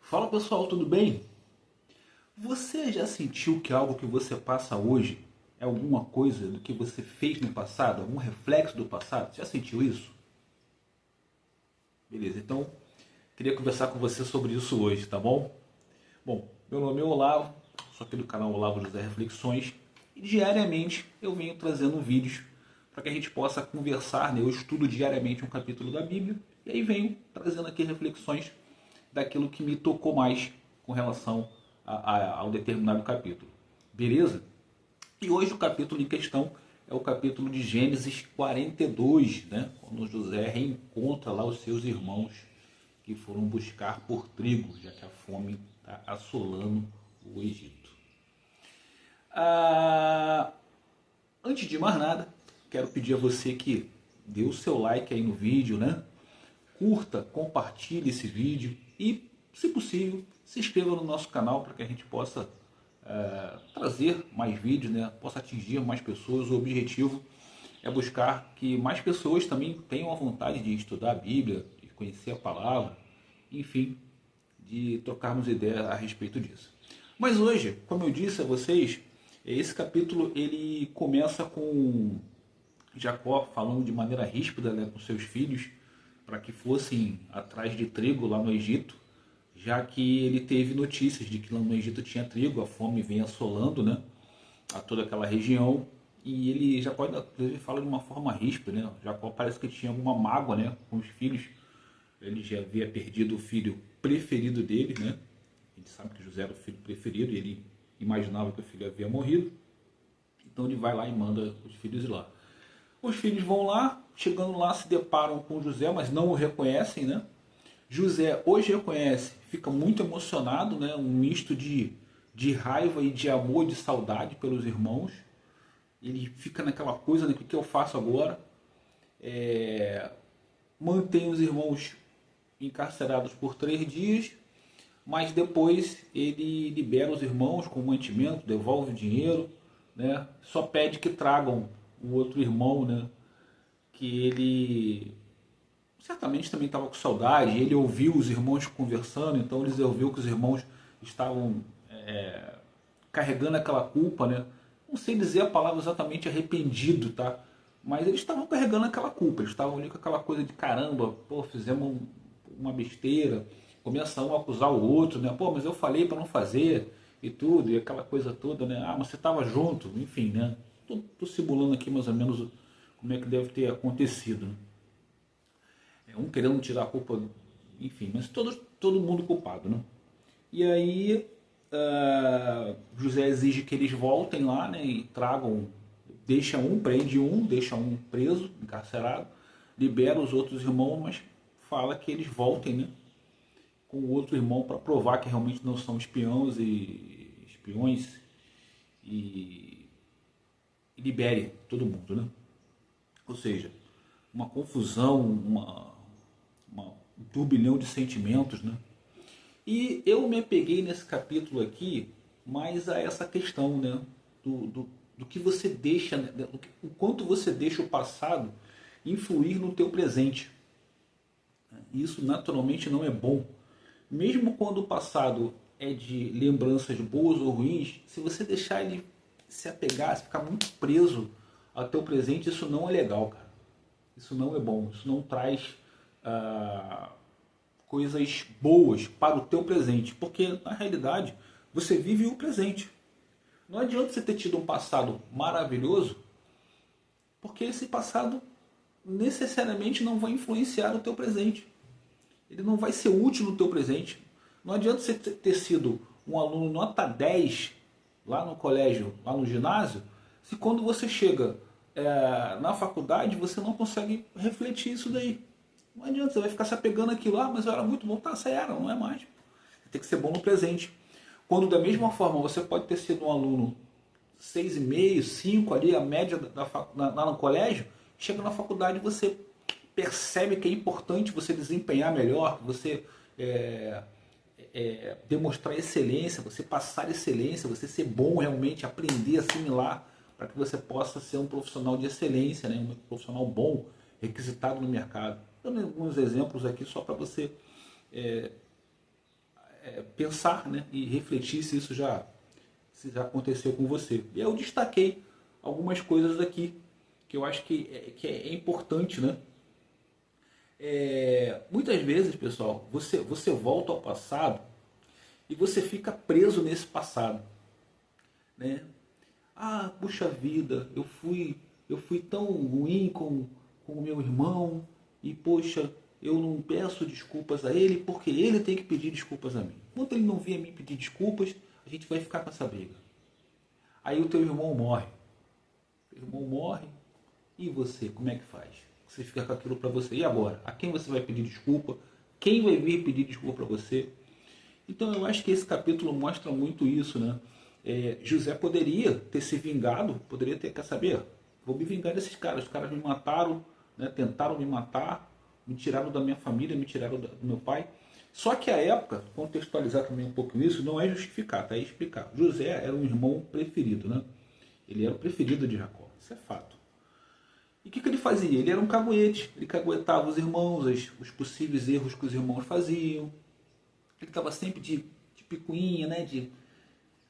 Fala pessoal, tudo bem? Você já sentiu que algo que você passa hoje é alguma coisa do que você fez no passado? Algum reflexo do passado? Já sentiu isso? Beleza, então queria conversar com você sobre isso hoje, tá bom? Bom, meu nome é Olavo, sou aqui do canal Olavo José Reflexões e diariamente eu venho trazendo vídeos para que a gente possa conversar, né? Eu estudo diariamente um capítulo da Bíblia e aí venho trazendo aqui reflexões daquilo que me tocou mais com relação a um determinado capítulo. Beleza? E hoje o capítulo em questão é o capítulo de Gênesis 42, né? Quando José reencontra lá os seus irmãos que foram buscar por trigo, já que a fome está assolando o Egito. Ah, Antes de mais nada, quero pedir a você que dê o seu like aí no vídeo, né? Curta, compartilhe esse vídeo e, se possível, se inscreva no nosso canal para que a gente possa trazer mais vídeos, né? Possa atingir mais pessoas. O objetivo é buscar que mais pessoas também tenham a vontade de estudar a Bíblia, de conhecer a palavra, enfim, de trocarmos ideias a respeito disso. Mas hoje, como eu disse a vocês, esse capítulo ele começa com Jacó falando de maneira ríspida, né, com seus filhos para que fossem atrás de trigo lá no Egito, já que ele teve notícias de que lá no Egito tinha trigo, a fome vem assolando, né, a toda aquela região, e ele Jacó inclusive fala de uma forma ríspida, né? Jacó parece que tinha alguma mágoa, né, com os filhos. Ele já havia perdido o filho preferido dele, né? A gente sabe que José era o filho preferido e ele imaginava que o filho havia morrido. Então ele vai lá e manda os filhos ir lá. Os filhos vão lá, chegando lá se deparam com José, mas não o reconhecem, né? José os reconhece, fica muito emocionado, né? Um misto de raiva e de amor, de saudade pelos irmãos. Ele fica naquela coisa, né? O que eu faço agora? Mantém os irmãos encarcerados por 3 dias, mas depois ele libera os irmãos com mantimento, devolve o dinheiro, né? Só pede que tragam o outro irmão, né? Que ele certamente também estava com saudade. Ele ouviu os irmãos conversando, então ele ouviu que os irmãos estavam carregando aquela culpa, né? Não sei dizer a palavra exatamente arrependido, tá? Mas eles estavam carregando aquela culpa, eles estavam ali com aquela coisa de caramba, pô, fizemos uma besteira, começa um a acusar o outro, né? Pô, mas eu falei para não fazer e tudo, e aquela coisa toda, né? Ah, mas você estava junto, enfim, né? Tô simulando aqui mais ou menos como é que deve ter acontecido, né? Um querendo tirar a culpa, enfim, mas todo mundo culpado, né? E aí José exige que eles voltem lá, né, e tragam, deixa um, prende um, deixa um preso, encarcerado, libera os outros irmãos, mas fala que eles voltem, né, com o outro irmão para provar que realmente não são espiões e libere todo mundo, né? Ou seja, uma confusão, um turbilhão de sentimentos, né? E eu me apeguei nesse capítulo aqui mais a essa questão, né? Do que você deixa, né? O quanto você deixa o passado influir no teu presente. Isso naturalmente não é bom. Mesmo quando o passado é de lembranças boas ou ruins, se você deixar ele se apegar, se ficar muito preso ao teu presente, isso não é legal, cara. Isso não é bom. Isso não traz coisas boas para o teu presente, porque na realidade você vive o presente. Não adianta você ter tido um passado maravilhoso, porque esse passado necessariamente não vai influenciar o teu presente. Ele não vai ser útil no teu presente. Não adianta você ter sido um aluno nota 10 lá no colégio, lá no ginásio, se quando você chega na faculdade você não consegue refletir isso daí. Não adianta, você vai ficar se apegando àquilo. Ah, mas eu era muito bom. Tá, você era, não é mais. Você tem que ser bom no presente. Quando da mesma forma você pode ter sido um aluno 6,5, 5 ali, a média lá no colégio, chega na faculdade você percebe que é importante você desempenhar melhor, você demonstrar excelência, você passar excelência, você ser bom realmente, aprender, assimilar, para que você possa ser um profissional de excelência, né? Um profissional bom, requisitado no mercado. Dando alguns exemplos aqui só para você pensar, né, e refletir se já aconteceu com você. E eu destaquei algumas coisas aqui que eu acho que é importante, né? Muitas vezes, pessoal, você volta ao passado e você fica preso nesse passado, né? Ah, puxa vida, eu fui tão ruim com o meu irmão e poxa, eu não peço desculpas a ele porque ele tem que pedir desculpas a mim. Enquanto ele não vier a mim pedir desculpas, a gente vai ficar com essa briga. Aí o teu irmão morre. O irmão morre e você, como é que faz? Você fica com aquilo para você. E agora? A quem você vai pedir desculpa? Quem vai vir pedir desculpa para você? Então eu acho que esse capítulo mostra muito isso, né? José poderia ter se vingado, poderia ter, quer saber? Vou me vingar desses caras. Os caras me mataram, né? Tentaram me matar, me tiraram da minha família, me tiraram do meu pai. Só que a época, contextualizar também um pouco isso, não é justificar, tá? É explicar. José era um irmão preferido, né? Ele era o preferido de Jacó, isso é fato. E o que ele fazia? Ele era um caguete, ele caguetava os irmãos, os possíveis erros que os irmãos faziam. Ele estava sempre de picuinha, né?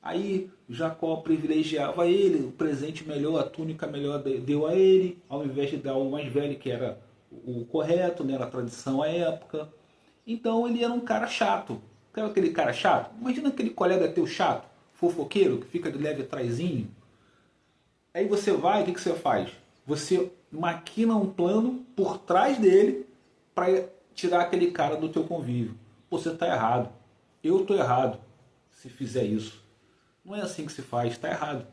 Aí Jacó privilegiava ele, o presente melhor, a túnica melhor deu a ele, ao invés de dar o mais velho, que era o correto, né? Era a tradição à época. Então ele era um cara chato. Sabe aquele cara chato? Imagina aquele colega teu chato, fofoqueiro, que fica de leve atrasinho. Aí você vai, o que você faz? Você maquina um plano por trás dele para tirar aquele cara do teu convívio. Você está errado. Eu estou errado se fizer isso. Não é assim que se faz, está errado.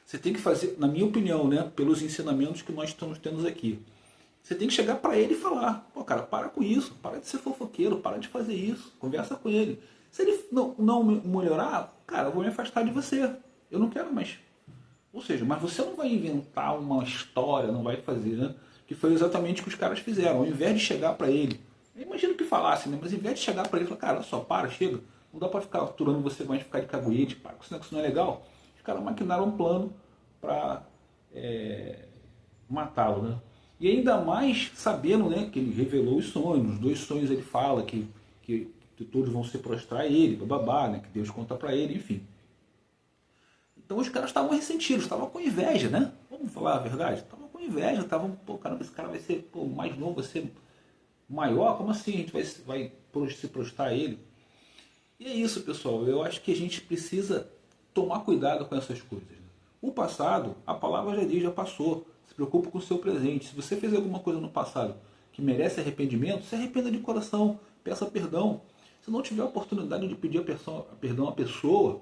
Você tem que fazer, na minha opinião, né, pelos ensinamentos que nós estamos tendo aqui. Você tem que chegar para ele e falar, pô cara, para com isso, para de ser fofoqueiro, para de fazer isso, conversa com ele. Se ele não melhorar, cara, eu vou me afastar de você. Eu não quero mais. Ou seja, mas você não vai inventar uma história, não vai fazer, né? Que foi exatamente o que os caras fizeram. Ao invés de chegar para ele, eu imagino que falasse, né? Mas ao invés de chegar para ele e falar, cara, olha só, para, chega. Não dá para ficar aturando você mais, ficar de caguete, para, isso não é legal. Os caras maquinaram um plano para matá-lo, né? E ainda mais sabendo, né, que ele revelou os sonhos. Os 2 sonhos ele fala que todos vão se prostrar a ele, babá, né? Que Deus conta para ele, enfim. Então os caras estavam ressentidos, estavam com inveja, né? Vamos falar a verdade? Estavam com inveja, estavam, pô, caramba, esse cara vai ser mais novo, vai ser maior, como assim a gente vai se prostrar a ele? E é isso, pessoal, eu acho que a gente precisa tomar cuidado com essas coisas. Né? O passado, a palavra já diz, já passou. Se preocupe com o seu presente. Se você fez alguma coisa no passado que merece arrependimento, se arrependa de coração, peça perdão. Se não tiver a oportunidade de pedir perdão à pessoa,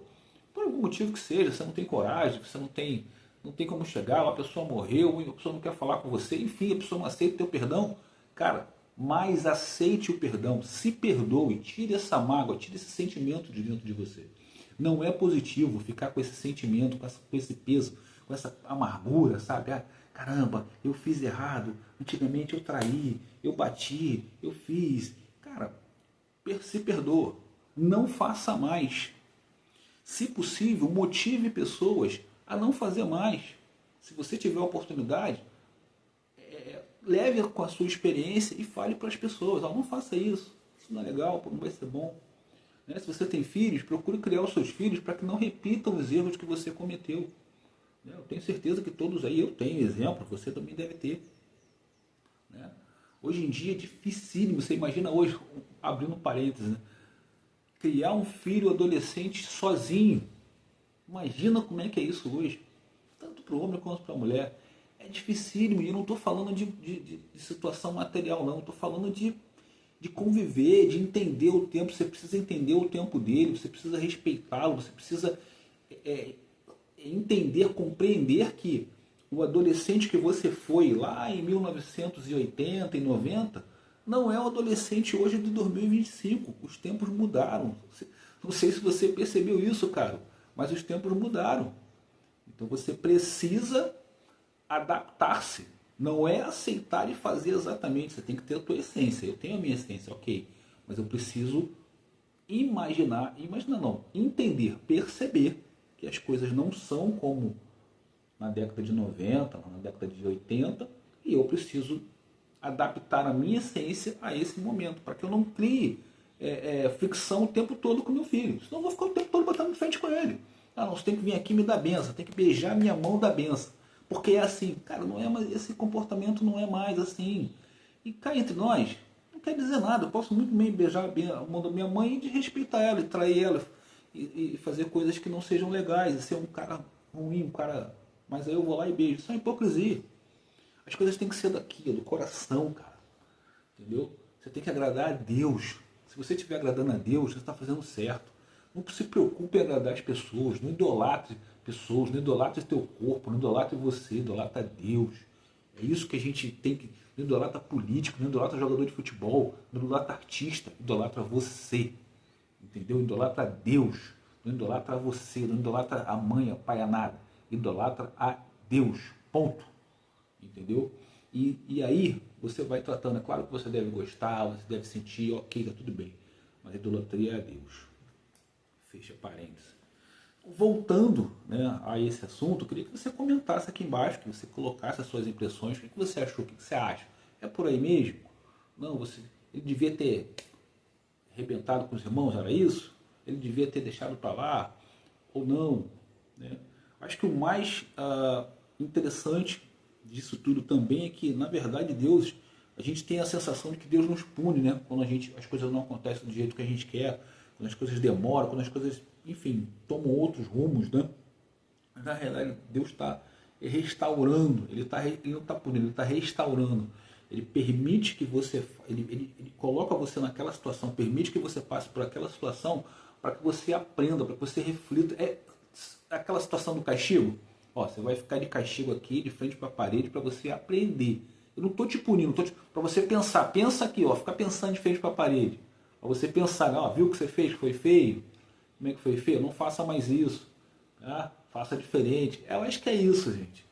por algum motivo que seja, você não tem coragem, você não tem como chegar, a pessoa morreu, a pessoa não quer falar com você, enfim, a pessoa não aceita o teu perdão, cara, mas aceite o perdão, se perdoe, tire essa mágoa, tire esse sentimento de dentro de você. Não é positivo ficar com esse sentimento, com esse peso, com essa amargura, sabe? Ah, caramba, eu fiz errado, antigamente eu traí, eu bati, eu fiz. Cara, se perdoa, não faça mais. Se possível, motive pessoas a não fazer mais. Se você tiver a oportunidade, leve com a sua experiência e fale para as pessoas, não faça isso, isso não é legal, não vai ser bom. Né? Se você tem filhos, procure criar os seus filhos para que não repitam os erros que você cometeu. Né? Eu tenho certeza que todos aí, eu tenho exemplo, você também deve ter. Né? Hoje em dia é dificílimo, você imagina hoje, abrindo parênteses, né? Criar um filho adolescente sozinho. Imagina como é que é isso hoje. Tanto para o homem quanto para a mulher. É dificílimo. E eu não estou falando de situação material, não. Estou falando de conviver, de entender o tempo. Você precisa entender o tempo dele, você precisa respeitá-lo, você precisa entender, compreender que o adolescente que você foi lá em 1980 e 90 não é o adolescente hoje de 2025. Os tempos mudaram. Não sei se você percebeu isso, cara, mas os tempos mudaram. Então você precisa adaptar-se. Não é aceitar e fazer exatamente. Você tem que ter a tua essência. Eu tenho a minha essência, ok. Mas eu preciso entender, perceber que as coisas não são como na década de 90, na década de 80, e eu preciso adaptar a minha essência a esse momento, para que eu não crie fricção o tempo todo com meu filho. Senão eu vou ficar o tempo todo batendo de frente com ele. Ah, não, você tem que vir aqui e me dar benção, tem que beijar minha mão da benção. Porque é assim, cara, não é mais, esse comportamento não é mais assim. E cá entre nós, não quer dizer nada. Eu posso muito bem beijar a mão da minha mãe e desrespeitar ela, e trair ela, e fazer coisas que não sejam legais, e ser um cara ruim, um cara. Mas aí eu vou lá e beijo. Isso é hipocrisia. As coisas têm que ser daqui, do coração, cara. Entendeu? Você tem que agradar a Deus. Se você estiver agradando a Deus, você está fazendo certo. Não se preocupe em agradar as pessoas. Não idolatre pessoas. Não idolatre teu corpo. Não idolatre você. Idolatra Deus. É isso que a gente tem que... Não idolatra político. Não idolatra jogador de futebol. Não idolatra artista. Idolatra você. Entendeu? Idolatra Deus. Não idolatra você. Não idolatra a mãe, a pai, a nada. Idolatra a Deus. Ponto. Entendeu? E aí você vai tratando, é claro que você deve gostar, você deve sentir, ok, tá tudo bem. Mas a idolatria é a Deus. Fecha parênteses. Voltando, né, a esse assunto, eu queria que você comentasse aqui embaixo, que você colocasse as suas impressões, o que você achou, o que você acha. É por aí mesmo? Não, ele devia ter arrebentado com os irmãos, era isso? Ele devia ter deixado para lá? Ou não? Né? Acho que o mais interessante disso tudo também é que, na verdade, Deus, a gente tem a sensação de que Deus nos pune, né? Quando as coisas não acontecem do jeito que a gente quer, quando as coisas demoram, quando as coisas, enfim, tomam outros rumos, né? Mas, na realidade, Deus está restaurando, ele não está punindo, ele está restaurando. Ele permite que você, ele coloca você naquela situação, permite que você passe por aquela situação para que você aprenda, para que você reflita. É aquela situação do castigo. Ó, você vai ficar de castigo aqui, de frente para a parede, para você aprender. Eu não estou te punindo, para você pensar. Pensa aqui, ó, fica pensando de frente para a parede. Para você pensar, ó, viu o que você fez? Foi feio? Como é que foi feio? Não faça mais isso. Tá? Faça diferente. Eu acho que é isso, gente.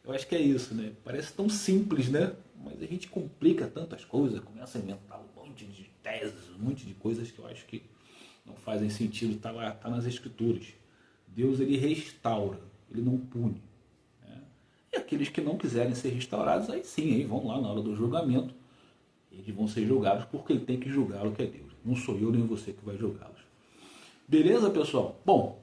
Eu acho que é isso, né? Parece tão simples, né? Mas a gente complica tantas coisas, começa a inventar um monte de teses, um monte de coisas que eu acho que não fazem sentido. Está lá, está nas escrituras. Deus, ele restaura, ele não pune. Né? E aqueles que não quiserem ser restaurados, aí sim, aí vão lá na hora do julgamento, eles vão ser julgados porque ele tem que julgá-lo, que é Deus. Não sou eu nem você que vai julgá-los. Beleza, pessoal? Bom,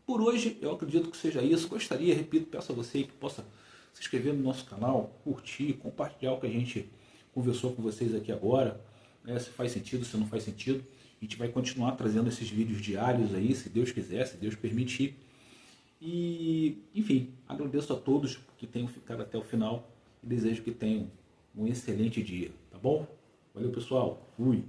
por hoje eu acredito que seja isso. Gostaria, repito, peço a você que possa se inscrever no nosso canal, curtir, compartilhar o que a gente conversou com vocês aqui agora, né? Se faz sentido, se não faz sentido. A gente vai continuar trazendo esses vídeos diários aí, se Deus quiser, se Deus permitir. E, enfim, agradeço a todos que tenham ficado até o final e desejo que tenham um excelente dia, tá bom? Valeu, pessoal. Fui.